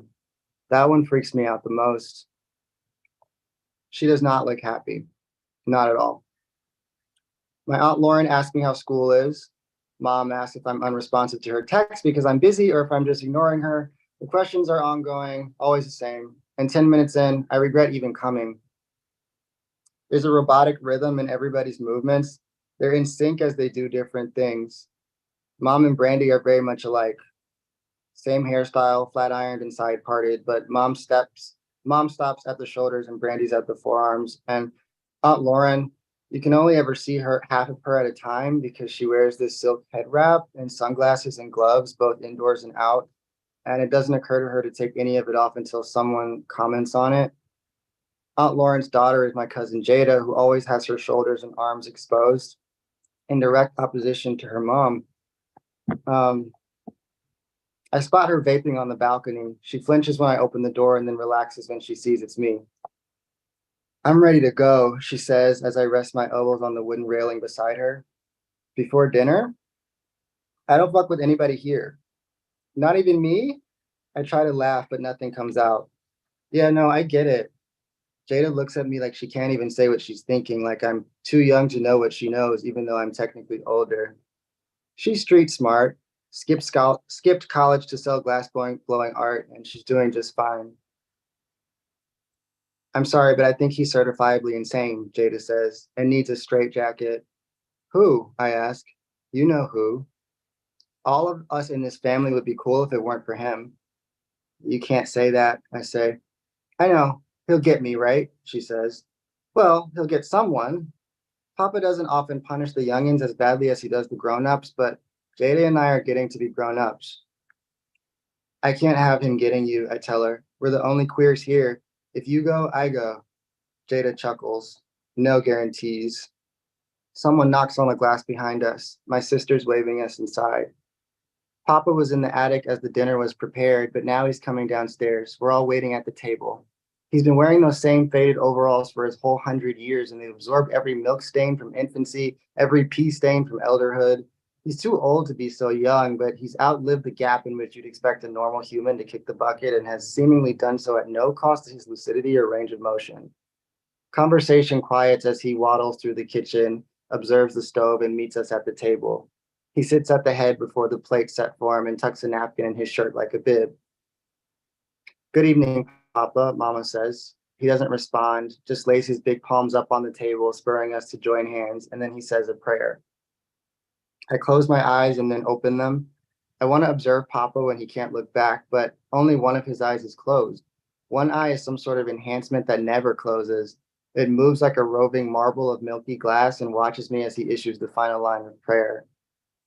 That one freaks me out the most. She does not look happy. Not at all. My Aunt Lauren asked me how school is. Mom asked if I'm unresponsive to her text because I'm busy or if I'm just ignoring her. The questions are ongoing, always the same. And 10 minutes in, I regret even coming. There's a robotic rhythm in everybody's movements. They're in sync as they do different things. Mom and Brandy are very much alike. Same hairstyle, flat ironed and side parted, but mom stops at the shoulders and Brandy's at the forearms. And Aunt Lauren, you can only ever see her half of her at a time because she wears this silk head wrap and sunglasses and gloves, both indoors and out. And it doesn't occur to her to take any of it off until someone comments on it. Aunt Lauren's daughter is my cousin Jada, who always has her shoulders and arms exposed in direct opposition to her mom. I spot her vaping on the balcony. She flinches when I open the door and then relaxes when she sees it's me. I'm ready to go, she says as I rest my elbows on the wooden railing beside her. Before dinner? I don't fuck with anybody here. Not even me? I try to laugh, but nothing comes out. Yeah, no, I get it. Jada looks at me like she can't even say what she's thinking, like I'm too young to know what she knows, even though I'm technically older. She's street smart, skipped college to sell glass blowing art, and she's doing just fine. I'm sorry, but I think he's certifiably insane, Jada says, and needs a straitjacket. Who? I ask. You know who. All of us in this family would be cool if it weren't for him. You can't say that, I say. I know. He'll get me, right? She says. Well, he'll get someone. Papa doesn't often punish the youngins as badly as he does the grown-ups, but Jada and I are getting to be grown-ups. I can't have him getting you, I tell her. We're the only queers here. If you go, I go. Jada chuckles. No guarantees. Someone knocks on the glass behind us. My sister's waving us inside. Papa was in the attic as the dinner was prepared, but now he's coming downstairs. We're all waiting at the table. He's been wearing those same faded overalls for his whole 100 years, and they've absorbed every milk stain from infancy, every pea stain from elderhood. He's too old to be so young, but he's outlived the gap in which you'd expect a normal human to kick the bucket and has seemingly done so at no cost to his lucidity or range of motion. Conversation quiets as he waddles through the kitchen, observes the stove, and meets us at the table. He sits at the head before the plate set for him and tucks a napkin in his shirt like a bib. Good evening, Papa, Mama says. He doesn't respond, just lays his big palms up on the table, spurring us to join hands, and then he says a prayer. I close my eyes and then open them. I want to observe Papa when he can't look back, but only one of his eyes is closed. One eye is some sort of enhancement that never closes. It moves like a roving marble of milky glass and watches me as he issues the final line of prayer.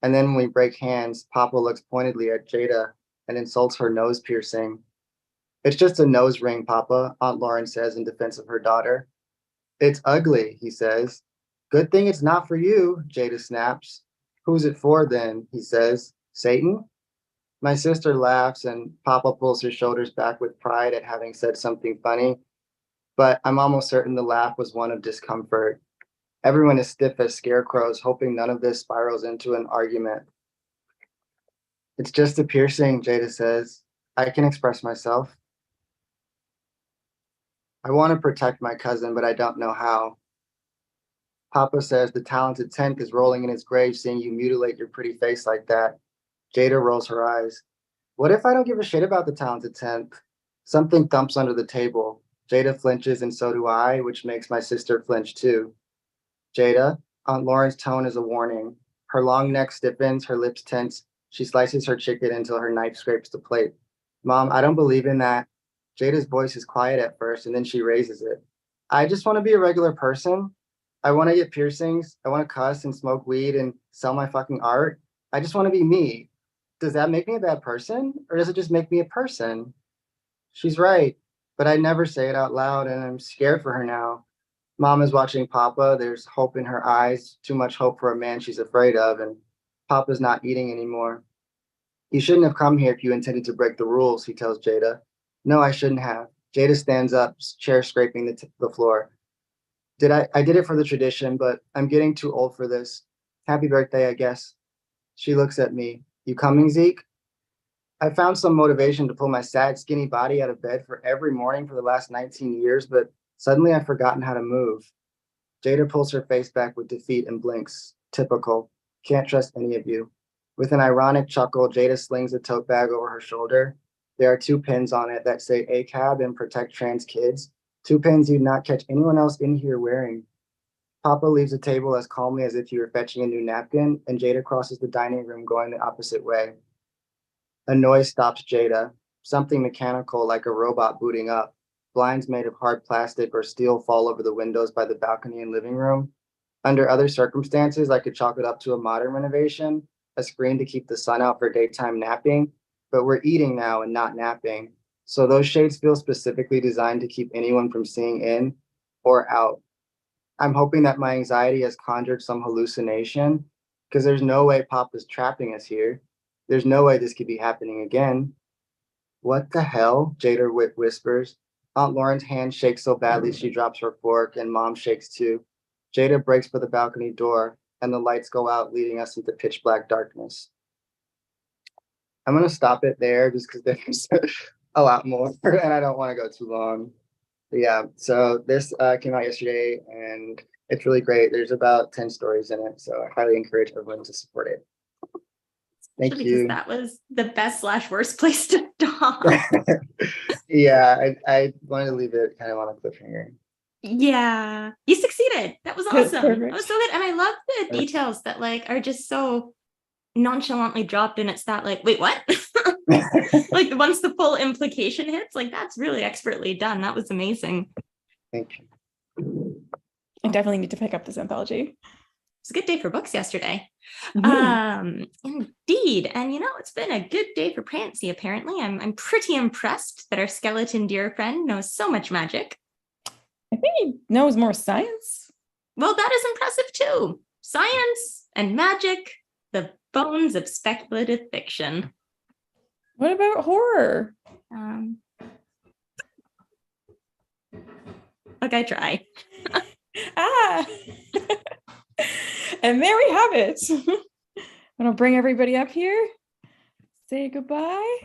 And then when we break hands, Papa looks pointedly at Jada and insults her nose piercing. It's just a nose ring, Papa, Aunt Lauren says in defense of her daughter. It's ugly, he says. Good thing it's not for you, Jada snaps. Who's it for then, he says. Satan? My sister laughs and Papa pulls her shoulders back with pride at having said something funny, but I'm almost certain the laugh was one of discomfort. Everyone is stiff as scarecrows, hoping none of this spirals into an argument. It's just a piercing, Jada says. I can express myself. I want to protect my cousin, but I don't know how. Papa says the talented 10th is rolling in his grave seeing you mutilate your pretty face like that. Jada rolls her eyes. What if I don't give a shit about the talented 10th? Something thumps under the table. Jada flinches and so do I, which makes my sister flinch too. Jada, Aunt Lauren's tone is a warning. Her long neck stiffens, her lips tense. She slices her chicken until her knife scrapes the plate. Mom, I don't believe in that. Jada's voice is quiet at first, and then she raises it. I just want to be a regular person. I want to get piercings. I want to cuss and smoke weed and sell my fucking art. I just want to be me. Does that make me a bad person? Or does it just make me a person? She's right, but I never say it out loud, and I'm scared for her now. Mom is watching Papa. There's hope in her eyes, too much hope for a man she's afraid of, and Papa's not eating anymore. You shouldn't have come here if you intended to break the rules, he tells Jada. No, I shouldn't have. Jada stands up, chair scraping the floor. I did it for the tradition, but I'm getting too old for this. Happy birthday, I guess. She looks at me. You coming, Zeke? I found some motivation to pull my sad, skinny body out of bed for every morning for the last 19 years, but Suddenly, I've forgotten how to move. Jada pulls her face back with defeat and blinks. Typical. Can't trust any of you. With an ironic chuckle, Jada slings a tote bag over her shoulder. There are 2 pins on it that say ACAB and Protect Trans Kids. 2 pins you'd not catch anyone else in here wearing. Papa leaves the table as calmly as if he were fetching a new napkin, and Jada crosses the dining room going the opposite way. A noise stops Jada. Something mechanical like a robot booting up. Blinds made of hard plastic or steel fall over the windows by the balcony and living room. Under other circumstances, I could chalk it up to a modern renovation, a screen to keep the sun out for daytime napping, but we're eating now and not napping. So those shades feel specifically designed to keep anyone from seeing in or out. I'm hoping that my anxiety has conjured some hallucination, because there's no way Papa's trapping us here. There's no way this could be happening again. What the hell? Jada whispers. Aunt Lauren's hand shakes so badly she drops her fork, and Mom shakes too. Jada breaks for the balcony door, and the lights go out, leading us into pitch black darkness. I'm going to stop it there just because there's a lot more, and I don't want to go too long. But yeah, so this came out yesterday, and it's really great. There's about 10 stories in it, so I highly encourage everyone to support it. Thank Because you. that was the best / worst place to stop. Yeah, I wanted to leave it kind of on a cliffhanger. Yeah, you succeeded. That was That's awesome. perfect. That was so good. And I love the details that like are just so nonchalantly dropped, and it's that like, wait, what? Like once the full implication hits, like that's really expertly done. That was amazing. Thank you. I definitely need to pick up this anthology. It's a good day for books yesterday. Mhm. Indeed. And you know, it's been a good day for Prancy, apparently. I'm pretty impressed that our skeleton dear friend knows so much magic. I think he knows more science. Well, that is impressive too. Science and magic, the bones of speculative fiction. What about horror? Look, I try. Ah, and there we have it. I'm gonna bring everybody up here. Say goodbye.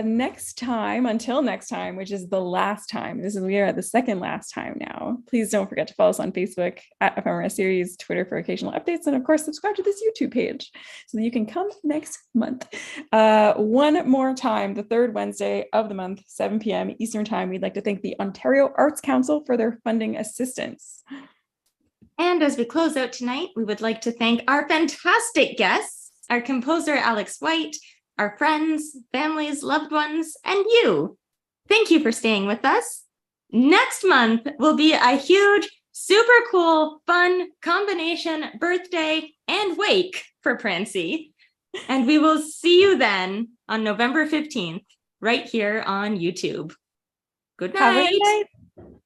Next time, until next time, which is the last time. We are at the second last time now. Please don't forget to follow us on Facebook at Ephemera Series, Twitter for occasional updates, and of course, subscribe to this YouTube page so that you can come next month. One more time, the third Wednesday of the month, 7 p.m. Eastern Time. We'd like to thank the Ontario Arts Council for their funding assistance. And as we close out tonight, we would like to thank our fantastic guests, our composer, Alex White, our friends, families, loved ones, and you. Thank you for staying with us. Next month will be a huge, super cool, fun combination birthday and wake for Prancy. And we will see you then on November 15th, right here on YouTube. Good night. Have a good night.